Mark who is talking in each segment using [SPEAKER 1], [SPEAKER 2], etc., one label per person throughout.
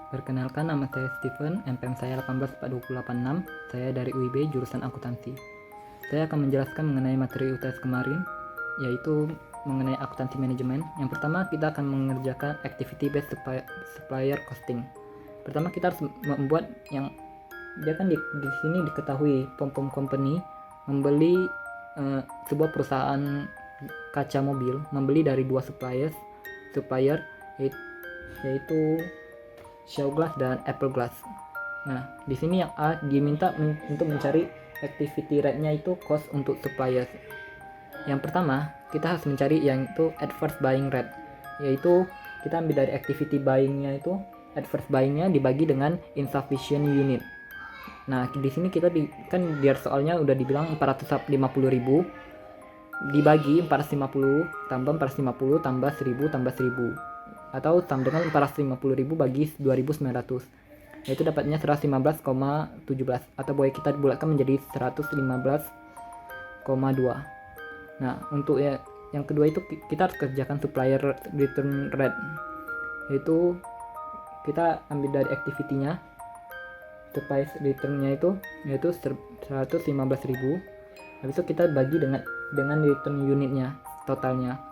[SPEAKER 1] Perkenalkan, nama saya Steven, NPM saya 1840286, saya dari UIB jurusan akuntansi. Saya akan menjelaskan mengenai materi UTS kemarin, yaitu mengenai akuntansi manajemen. Yang pertama, kita akan mengerjakan activity based supplier costing. Pertama, kita harus membuat yang dia kan di sini diketahui pom company membeli sebuah perusahaan kaca mobil, membeli dari dua supplier yaitu Show Glass dan Apple Glass. Nah, di sini yang A diminta untuk mencari activity rate-nya itu cost untuk suppliers. Yang pertama, kita harus mencari yang itu adverse buying rate, yaitu kita ambil dari activity buying-nya itu adverse buying-nya dibagi dengan insufficient unit. Nah, di sini kita kan biar soalnya udah dibilang 450.000 dibagi 450 tambah 450 tambah 1000 tambah 1000 atau sama dengan 450.000 bagi 2.900, yaitu dapatnya 115,17 atau boleh kita bulatkan menjadi 115,2. Nah, untuk yang kedua itu kita harus kerjakan supplier return rate, yaitu kita ambil dari activity-nya, supplier return-nya itu yaitu 115.000, habis itu kita bagi dengan return unitnya totalnya,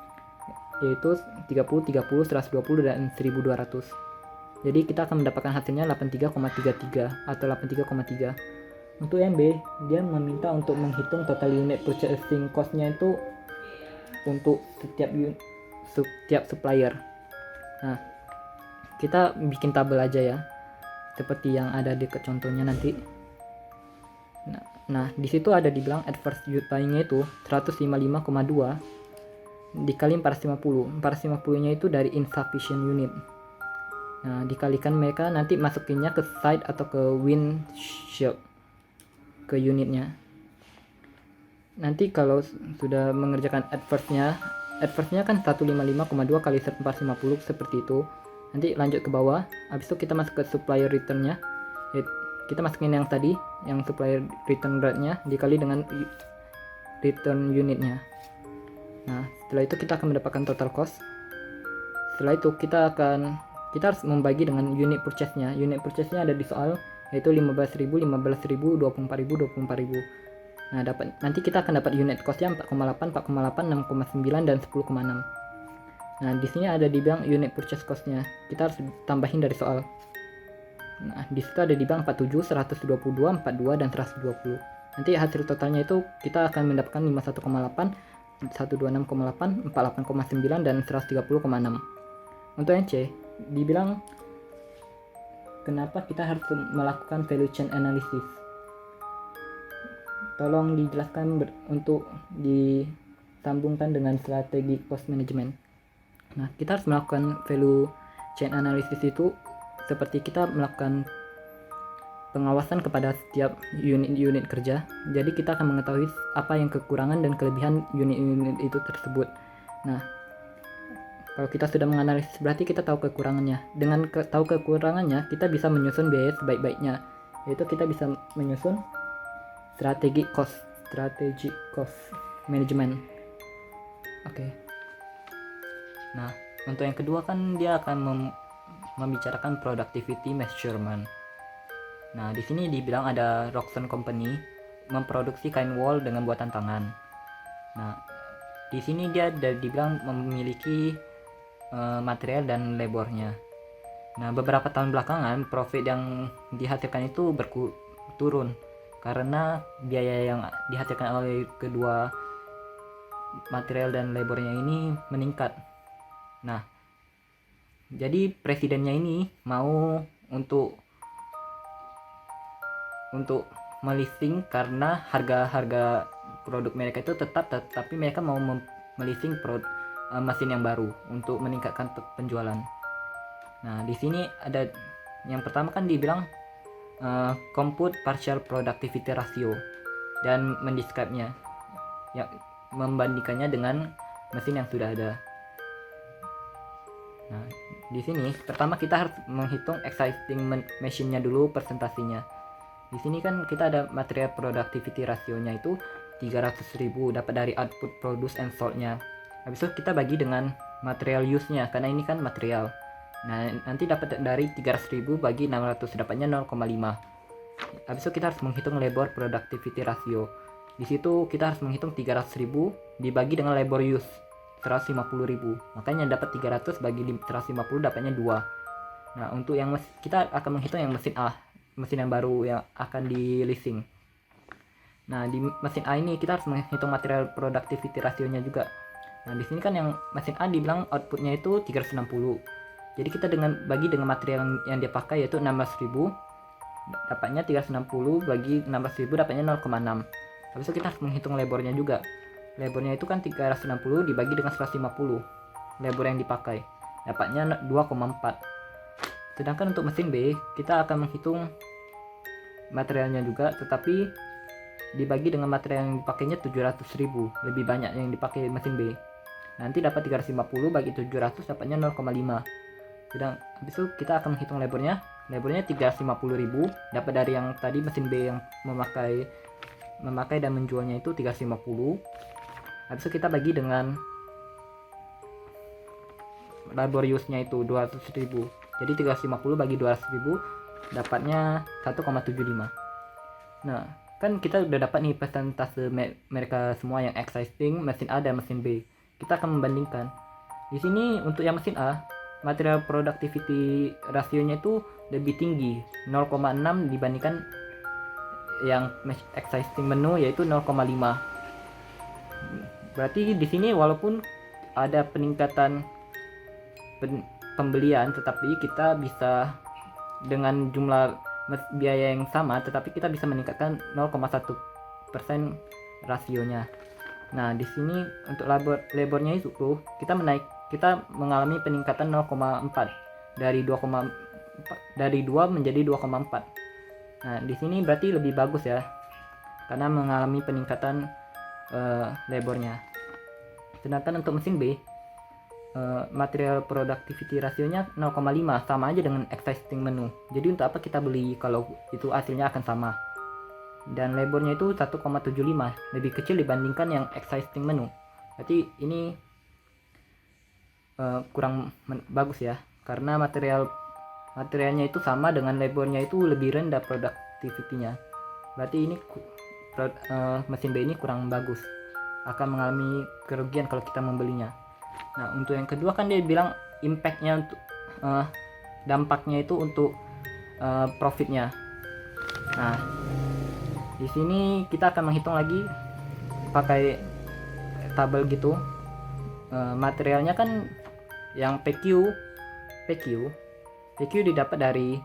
[SPEAKER 1] yaitu 30, 30, 120 dan 1200. Jadi kita akan mendapatkan hasilnya 83,33 atau 83,3. Untuk yang B, dia meminta untuk menghitung total unit purchasing cost-nya itu untuk setiap supplier. Nah, kita bikin tabel aja ya, seperti yang ada di contohnya nanti. Nah, di situ ada dibilang adverse buying-nya itu 155,2 dikali 450 nya itu dari insufficient unit. Nah, dikalikan mereka nanti masukinnya ke side atau ke windshield ke unitnya. Nanti kalau sudah mengerjakan adverse-nya kan 155,2 kali 450 seperti itu. Nanti lanjut ke bawah, habis itu kita masuk ke supplier return-nya. Kita masukin yang tadi, yang supplier return rate-nya dikali dengan return unitnya. Nah, setelah itu kita akan mendapatkan total cost. Setelah itu kita harus membagi dengan unit purchase-nya. Unit purchase-nya ada di soal, yaitu 15.000, 15.000, 24.000, 24.000. Nah, nanti kita akan dapat unit cost-nya 4,8, 4,8, 6,9 dan 10,6. Nah, di sini ada dibilang unit purchase cost-nya. Kita harus tambahin dari soal. Nah, di situ ada dibilang 47, 122, 42 dan 120. Nanti hasil totalnya itu kita akan mendapatkan 51,8, 126,8, 48,9 dan 130,6. Untuk yang C, dibilang kenapa kita harus melakukan value chain analysis. Tolong dijelaskan untuk disambungkan dengan strategi cost management. Nah, kita harus melakukan value chain analysis itu seperti kita melakukan pengawasan kepada setiap unit-unit kerja. Jadi kita akan mengetahui apa yang kekurangan dan kelebihan unit-unit itu tersebut. Nah, kalau kita sudah menganalisis berarti kita tahu kekurangannya. Dengan tahu kekurangannya, kita bisa menyusun biaya sebaik-baiknya, yaitu kita bisa menyusun strategic cost management. Oke. Nah, untuk yang kedua kan dia akan membicarakan productivity measurement. Nah, di sini dibilang ada Roxon Company memproduksi kain wol dengan buatan tangan. Nah, di sini dia dibilang memiliki material dan labornya. Nah, beberapa tahun belakangan profit yang dihasilkan itu turun karena biaya yang dihasilkan oleh kedua material dan labornya ini meningkat. Nah, jadi presidennya ini mau untuk melisting karena harga produk mereka itu tetap, tapi mereka mau melisting mesin yang baru untuk meningkatkan penjualan. Nah, di sini ada yang pertama kan dibilang compute partial productivity ratio dan mendescribe-nya, ya, membandingkannya dengan mesin yang sudah ada. Nah, di sini pertama kita harus menghitung existing machine-nya dulu, presentasinya. Di sini kan kita ada material productivity ratio-nya itu 300.000 dapat dari output produce and sold-nya. Habis itu kita bagi dengan material use-nya, karena ini kan material. Nah, nanti dapat dari 300.000 bagi 600, dapatnya 0,5. Habis itu kita harus menghitung labor productivity ratio. Di situ kita harus menghitung 300.000 dibagi dengan labor use 150.000. Makanya dapat 300 bagi 150 dapatnya 2. Nah, untuk yang kita akan menghitung yang mesin A, mesin yang baru yang akan di leasing. Nah, di mesin A ini kita harus menghitung material productivity rasionya juga. Nah, di sini kan yang mesin A dibilang outputnya itu 360. Jadi kita bagi dengan material yang dia pakai yaitu 16.000, dapatnya 360 bagi 16.000 dapatnya 0,6. Habis itu kita harus menghitung labornya juga. Labornya itu kan 360 dibagi dengan 150 labor yang dipakai, dapatnya 2,4. Sedangkan untuk mesin B kita akan menghitung materialnya juga, tetapi dibagi dengan material yang dipakainya 700.000, lebih banyak yang dipakai mesin B. Nanti dapat 350 bagi 700 dapatnya 0,5. Sedang habis itu kita akan menghitung labornya 350.000, dapat dari yang tadi mesin B yang memakai dan menjualnya itu 350. Habis itu kita bagi dengan labor use-nya itu 200.000. Jadi 350 bagi 200.000 dapatnya 1,75. Nah, kan kita udah dapat nih persentase mereka semua yang existing, mesin A dan mesin B. Kita akan membandingkan. Di sini untuk yang mesin A, material productivity rasionya itu lebih tinggi, 0,6 dibandingkan yang existing menu yaitu 0,5. Berarti di sini walaupun ada peningkatan pembelian, tetapi kita bisa dengan jumlah biaya yang sama, tetapi kita bisa meningkatkan 0,1% rasionya. Nah, di sini untuk labornya itu kita mengalami peningkatan 0,4 dari 2 menjadi 2,4. Nah, di sini berarti lebih bagus ya, karena mengalami peningkatan labornya. Sedangkan untuk mesin B, material productivity rasionya 0,5, sama aja dengan existing menu. Jadi untuk apa kita beli kalau itu hasilnya akan sama. Dan labornya itu 1,75, lebih kecil dibandingkan yang existing menu. Berarti ini kurang bagus ya, karena materialnya itu sama dengan labornya itu lebih rendah productivity-nya. Berarti ini mesin B ini kurang bagus, akan mengalami kerugian kalau kita membelinya. Nah, untuk yang kedua kan dia bilang impact-nya untuk dampaknya itu untuk profitnya. Nah, di sini kita akan menghitung lagi pakai tabel gitu. Materialnya kan yang PQ didapat dari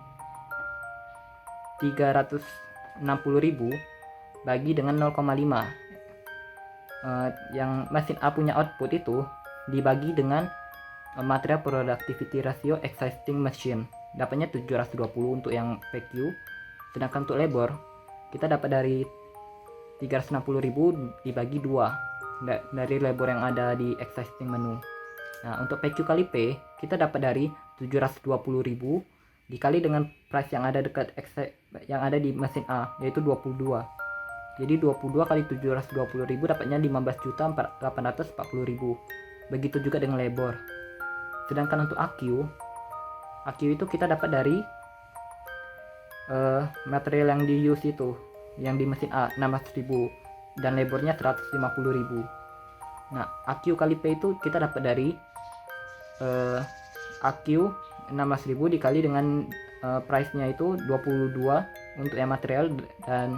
[SPEAKER 1] 360.000 bagi dengan 0,5. Yang mesin A punya output itu dibagi dengan material productivity ratio existing machine, dapatnya 720 untuk yang PQ. Sedangkan untuk labor kita dapat dari 360.000 dibagi 2 dari labor yang ada di existing menu. Nah, untuk PQ kali P kita dapat dari 720.000 dikali dengan price yang ada di mesin A, yaitu 22. Jadi 22 kali 720.000 dapatnya 15.840.000. Begitu juga dengan labor. Sedangkan untuk AQ itu kita dapat dari material yang di use itu, yang di mesin A 16.000 dan labornya 150.000. Nah, AQ kali P itu kita dapat dari AQ 16.000 dikali dengan price-nya itu 22 untuk yang material dan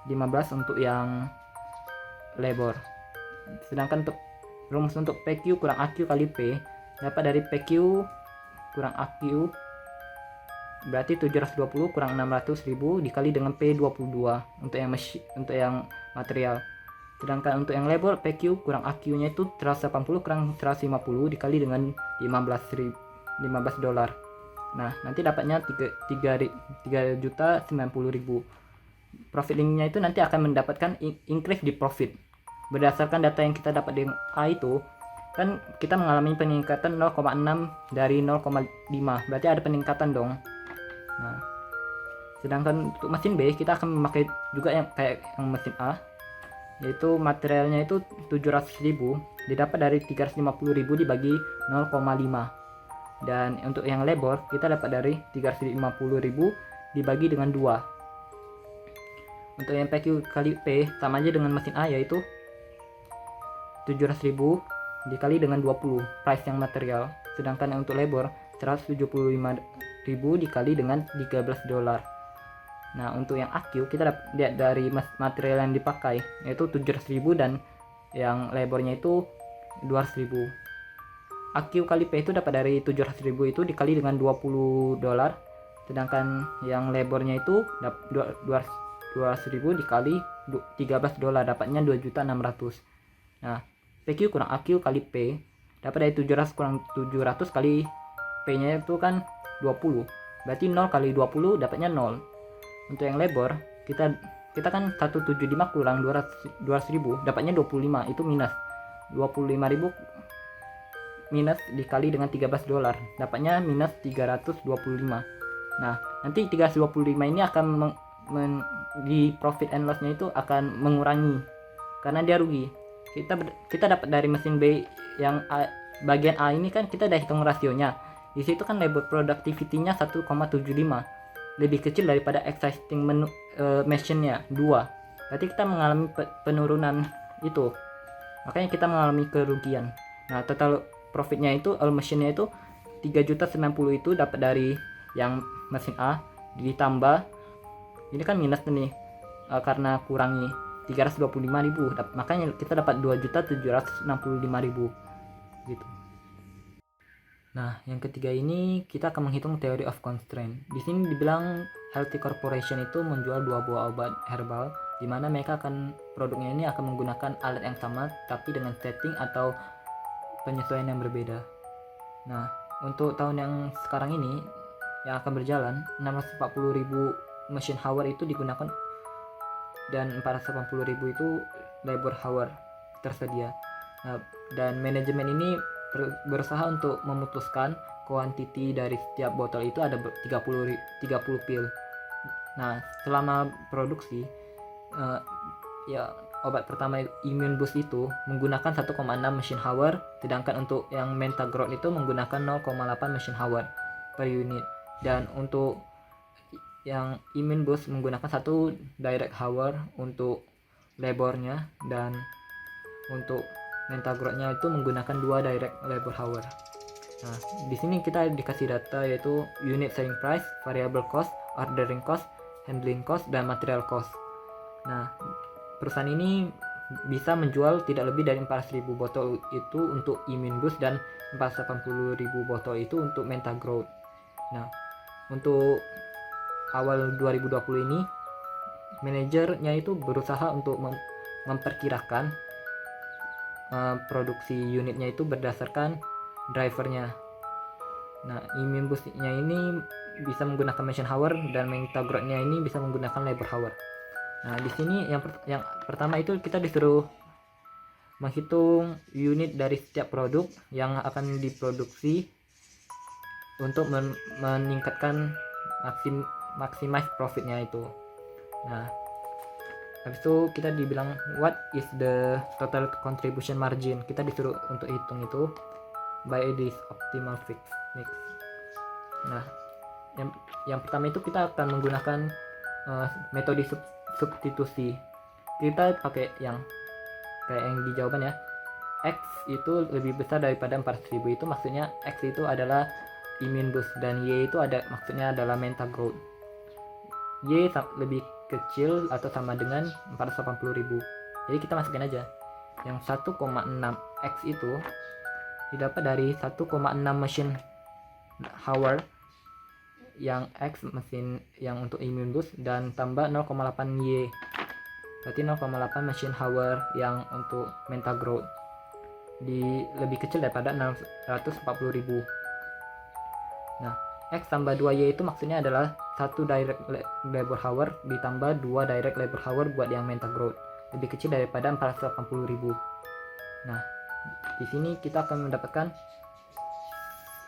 [SPEAKER 1] 15 untuk yang labor. Sedangkan untuk rumus untuk PQ kurang AQ kali P dapat dari PQ kurang AQ berarti 720 kurang 600.000 dikali dengan P22 untuk yang material. Sedangkan untuk yang labor PQ kurang AQ nya itu 180 kurang 150 dikali dengan $15. Nah, nanti dapatnya 3.090.000. Profit linknya itu nanti akan mendapatkan increase di profit. Berdasarkan data yang kita dapat di A itu, kan kita mengalami peningkatan 0,6 dari 0,5. Berarti ada peningkatan dong. Nah, sedangkan untuk mesin B kita akan memakai juga yang kayak yang mesin A, yaitu materialnya itu 700.000 didapat dari 350.000 dibagi 0,5. Dan untuk yang labor kita dapat dari 350.000 dibagi dengan 2. Untuk yang PQ kali P sama aja dengan mesin A, yaitu 700.000 dikali dengan 20 price yang material. Sedangkan yang untuk labor 175.000 dikali dengan $13. Nah, untuk yang AQ kita dapat lihat dari material yang dipakai, yaitu 700.000 dan yang labornya itu 200.000. AQ kali P itu dapat dari 700.000 itu dikali dengan $20, sedangkan yang labornya itu 200.000 dikali $13, dapatnya 2.600.000. Nah, PQ kurang AQ kali P dapat dari 700 kurang 700 kali P nya itu kan 20, berarti 0 kali 20 dapatnya 0. Untuk yang labor kita kan 175 kurang 200.000 dapatnya 25, itu minus 25.000 minus dikali dengan $13, dapatnya minus 325. Nah, nanti 325 ini akan di profit and loss nya itu akan mengurangi karena dia rugi. Kita dapat dari mesin B yang bagian A ini kan kita udah hitung rasionya. Di situ kan labor productivity-nya 1,75, lebih kecil daripada existing machine-nya 2. Berarti kita mengalami penurunan itu, makanya kita mengalami kerugian. Nah, total profitnya itu all machine-nya itu 3.090.000 itu dapat dari yang mesin A, ditambah ini kan minus nih karena kurangi 325.000, makanya kita dapat 2.765.000 gitu. Nah, yang ketiga ini kita akan menghitung theory of constraint. Di sini dibilang Healthy Corporation itu menjual 2 buah obat herbal, di mana mereka produknya ini akan menggunakan alat yang sama tapi dengan setting atau penyesuaian yang berbeda. Nah, untuk tahun yang sekarang ini yang akan berjalan 640.000 machine hour itu digunakan dan 480.000 itu labor hour tersedia. Nah, dan manajemen ini berusaha untuk memutuskan kuantiti dari setiap botol itu ada 30 pil. Nah, selama produksi obat pertama Immune Boost itu menggunakan 1,6 machine hour, sedangkan untuk yang Mentagrowth itu menggunakan 0,8 machine hour per unit. Dan untuk yang Immune Boost menggunakan 1 direct hour untuk labornya, dan untuk Mentagrowth-nya itu menggunakan 2 direct labor hour. Nah, di sini kita dikasih data yaitu unit selling price, variable cost, ordering cost, handling cost, dan material cost. Nah, perusahaan ini bisa menjual tidak lebih dari 400.000 botol itu untuk Immune Boost dan 480.000 botol itu untuk Mentagrowth. Nah, untuk awal 2020 ini manajernya itu berusaha untuk memperkirakan produksi unitnya itu berdasarkan drivernya. Nah, Immune Boost-nya ini bisa menggunakan machine hour dan Mentagrowth-nya ini bisa menggunakan labor hour. Nah, di sini yang pertama itu kita disuruh menghitung unit dari setiap produk yang akan diproduksi untuk meningkatkan maximize profitnya itu. Nah, habis itu kita dibilang what is the total contribution margin. Kita disuruh untuk hitung itu by this optimal mix. Nah, yang pertama itu kita akan menggunakan metode substitusi. Kita pakai yang kayak yang di jawaban ya, X itu lebih besar daripada 400.000, itu maksudnya X itu adalah Immune Boost dan Y itu maksudnya adalah Mentagrowth. Y lebih kecil atau sama dengan 480.000. Jadi kita masukin aja yang 1,6 X itu didapat dari 1,6 machine hour yang X mesin yang untuk Immune Boost dan tambah 0,8 Y, berarti 0,8 machine hour yang untuk Mentagrowth, lebih kecil daripada 640.000. Nah, X tambah 2Y itu maksudnya adalah 1 direct labor hour ditambah 2 direct labor hour buat yang Mentagrowth, lebih kecil daripada 480.000. Nah, di sini kita akan mendapatkan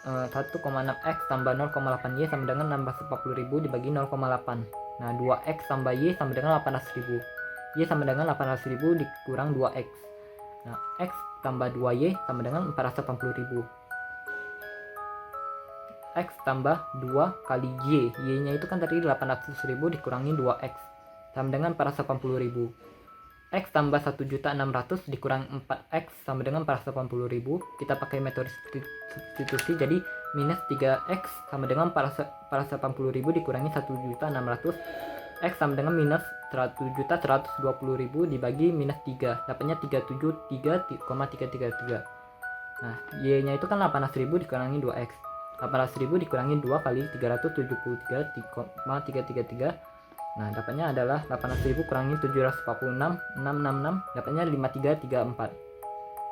[SPEAKER 1] 1,6X tambah 0,8Y sama dengan 640.000 dibagi 0,8. Nah, 2X tambah Y sama dengan 800.000. Y sama dengan 800.000 dikurang 2X. Nah, X tambah 2Y sama dengan 480.000. X tambah 2 kali Y. Y-nya itu kan tadi 800.000 dikurangi 2X sama dengan 480.000. X tambah 1.600.000 dikurang 4X sama dengan 480.000. Kita pakai metode substitusi, jadi minus 3X sama dengan 480.000 dikurangi 1.600. X sama dengan minus 1.120.000 dibagi minus 3, dapatnya 373,333. Nah, Y-nya itu kan 800.000 dikurangi 2X. 800.000 dikurangi 2 kali 373,333. Nah, dapatnya adalah 800.000 kurangi 746,666, dapatnya 5334.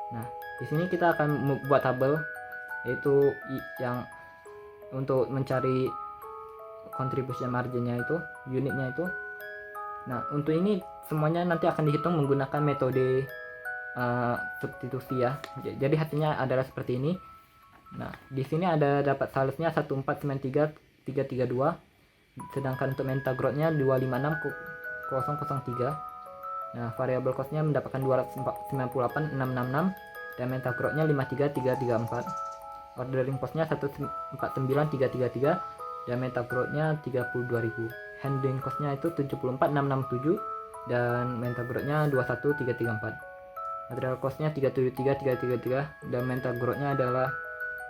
[SPEAKER 1] Nah, di sini kita akan buat tabel, yaitu yang untuk mencari contribution marginnya itu, unitnya itu. Nah, untuk ini semuanya nanti akan dihitung menggunakan metode substitusi ya. Jadi hasilnya adalah seperti ini. Nah, di sini ada dapat salesnya 1493332. Sedangkan untuk mental growth-nya 256.003. Nah, variable cost-nya mendapatkan 298.666 dan mental growth-nya 53334. Ordering cost-nya 149.333 dan mental growth-nya 32.000. Handling cost-nya itu 74.667 dan mental growth-nya 21334. Material cost-nya 373.333 dan mental growth-nya adalah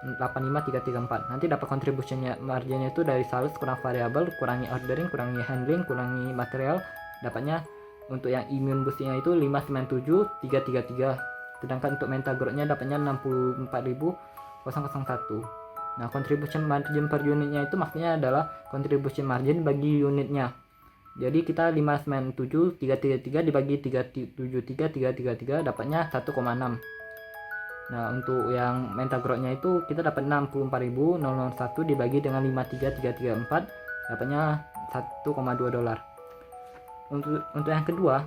[SPEAKER 1] 85334. Nanti dapat contribution marginnya itu dari sales kurang variabel kurangi ordering kurangi handling kurangi material, dapatnya untuk yang immune boostnya itu 597.333. Sedangkan untuk mental growth-nya dapatnya 64.001. Nah, contribution margin per unitnya itu maksudnya adalah contribution margin bagi unitnya. Jadi kita 597.333 dibagi 373.333 dapatnya 1,6. Nah, untuk yang mental growth-nya itu kita dapat 64.001 dibagi dengan 53334, dapatnya 1,2 dolar. Untuk yang kedua,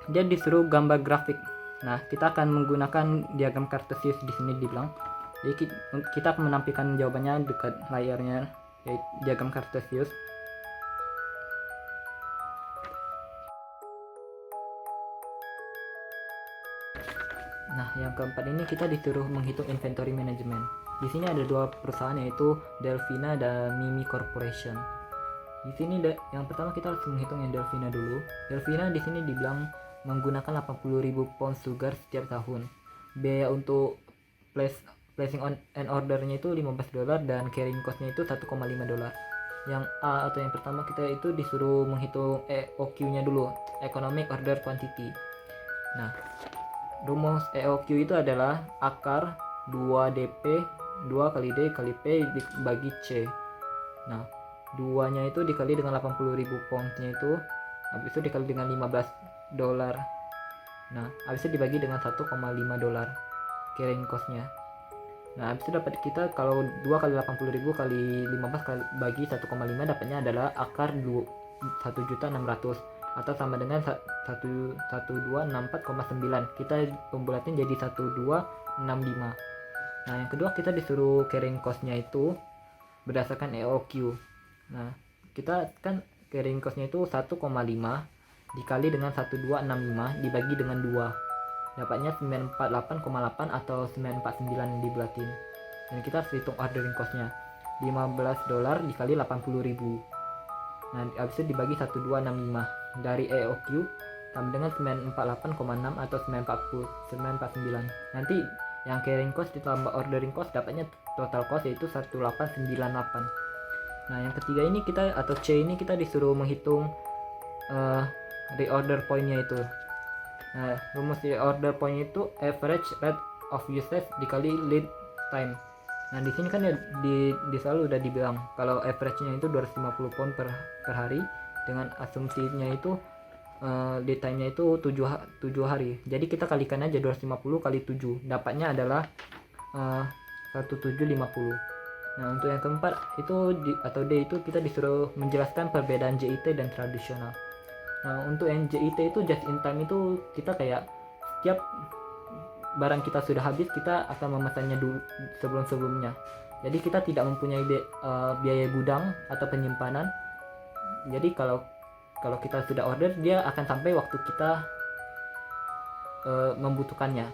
[SPEAKER 1] dia disuruh gambar grafik. Nah, kita akan menggunakan diagram Cartesius di sini dibilang. Jadi kita akan menampilkan jawabannya dekat layarnya, yaitu diagram Cartesius. Nah, yang keempat ini kita disuruh menghitung inventory management. Di sini ada dua perusahaan, yaitu Delfina dan Mimi Corporation. Di sini yang pertama kita harus menghitung yang Delfina dulu. Delfina di sini dibilang menggunakan 80.000 pound sugar setiap tahun. Biaya untuk placing on an ordernya itu 15 dolar dan carrying costnya itu 1,5 dolar. Yang A atau yang pertama kita itu disuruh menghitung EOQ-nya dulu, Economic Order Quantity. Nah, rumus EOQ itu adalah akar 2DP 2 kali D kali P dibagi C. Nah, 2 nya itu dikali dengan 80.000 pound-nya itu, habis itu dikali dengan 15 dolar. Nah, habis itu dibagi dengan 1,5 dolar carrying cost-nya. Nah, habis itu dapat kita kalau 2 kali 80.000 kali 15 kali bagi 1,5 dapatnya adalah akar 1.600.000 atau sama dengan 1264,9. Kita pembulatin jadi 1265. Nah, yang kedua kita disuruh carrying cost-nya itu berdasarkan EOQ. Nah, kita kan carrying cost-nya itu 1,5 dikali dengan 1265 dibagi dengan 2. Dapatnya 948,8 atau 949 dibulatin. Dan kita harus hitung ordering cost-nya. 15 dolar dikali 80.000. Nah, habis itu dibagi 1265 dari EOQ sama dengan 948,6 atau 949. Nanti yang carrying cost ditambah ordering cost dapatnya total cost yaitu 1898. Nah, yang ketiga ini kita atau C ini kita disuruh menghitung reorder point-nya itu. Nah, rumus reorder point itu average rate of usage dikali lead time. Nah, di sini kan ya di selalu udah dibilang kalau average-nya itu 250 pound per hari dengan asumsinya itu lead time-nya itu 7 hari. Jadi kita kalikan aja 250 kali 7. Dapatnya adalah 1750. Nah, untuk yang keempat itu atau D itu kita disuruh menjelaskan perbedaan JIT dan tradisional. Nah, untuk yang JIT itu just in time itu kita kayak setiap barang kita sudah habis kita akan memesannya dulu sebelum-sebelumnya. Jadi kita tidak mempunyai biaya gudang atau penyimpanan. Jadi kalau kita sudah order dia akan sampai waktu kita membutuhkannya.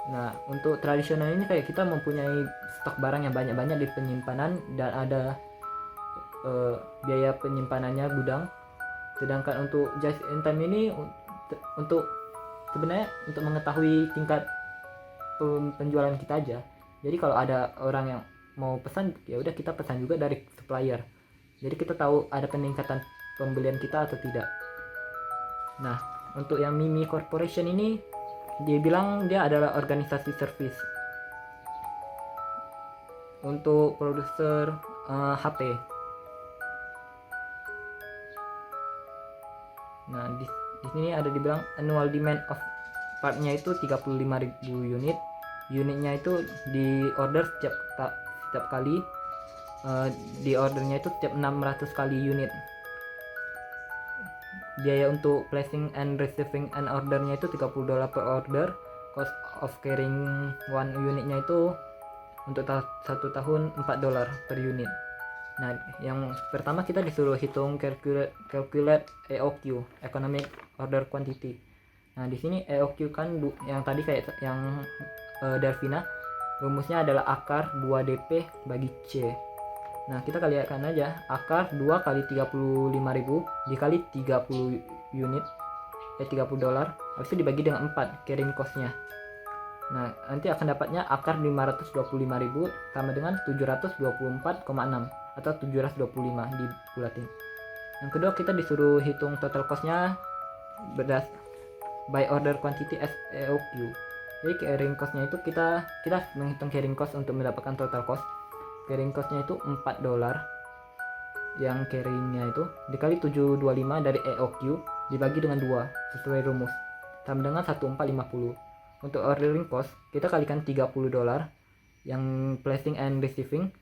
[SPEAKER 1] Nah, untuk tradisional ini kayak kita mempunyai stok barang yang banyak-banyak di penyimpanan dan ada biaya penyimpanannya gudang. Sedangkan untuk just in time ini untuk sebenarnya untuk mengetahui tingkat penjualan kita aja. Jadi kalau ada orang yang mau pesan, ya udah kita pesan juga dari supplier. Jadi kita tahu ada peningkatan pembelian kita atau tidak. Nah, untuk yang Mimi Corporation ini dia bilang dia adalah organisasi service untuk produser HP. Nah, di sini ada dibilang annual demand of partnya itu 35.000 unit. Unitnya itu di order setiap kali, di ordernya itu setiap 600 kali unit. Biaya untuk placing and receiving an ordernya itu $30 per order. Cost of carrying one unitnya itu untuk satu tahun $4 per unit. Nah, yang pertama kita disuruh hitung calculate EOQ, Economic Order Quantity. Nah, di sini EOQ kan yang tadi kayak yang Darvina, rumusnya adalah akar 2DP bagi C. Nah, kita kalikan aja akar 2 kali 35.000 dikali 30 unit, $30. Habis itu dibagi dengan 4 carrying cost-nya. Nah, nanti akan dapatnya akar 525.000 sama dengan 724,6 atau 725 dibulatin. Yang kedua kita disuruh hitung total cost-nya by order quantity as EOQ. Jadi carrying cost-nya itu kita menghitung carrying cost untuk mendapatkan total cost. Carrying cost-nya itu $4 yang carrying-nya itu dikali 725 dari EOQ dibagi dengan 2 sesuai rumus sama dengan 1450. Untuk ordering cost kita kalikan $30 yang placing and receiving,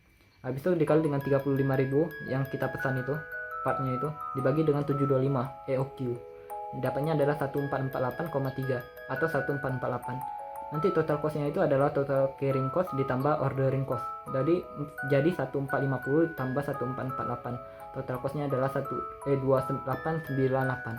[SPEAKER 1] habis itu dikali dengan 35.000 yang kita pesan itu partnya itu dibagi dengan 725 EOQ, dapatnya adalah 1448,3 atau 1448. Nanti total costnya itu adalah total carrying cost ditambah ordering cost. Jadi 1450 tambah 1448. Total costnya adalah 2898.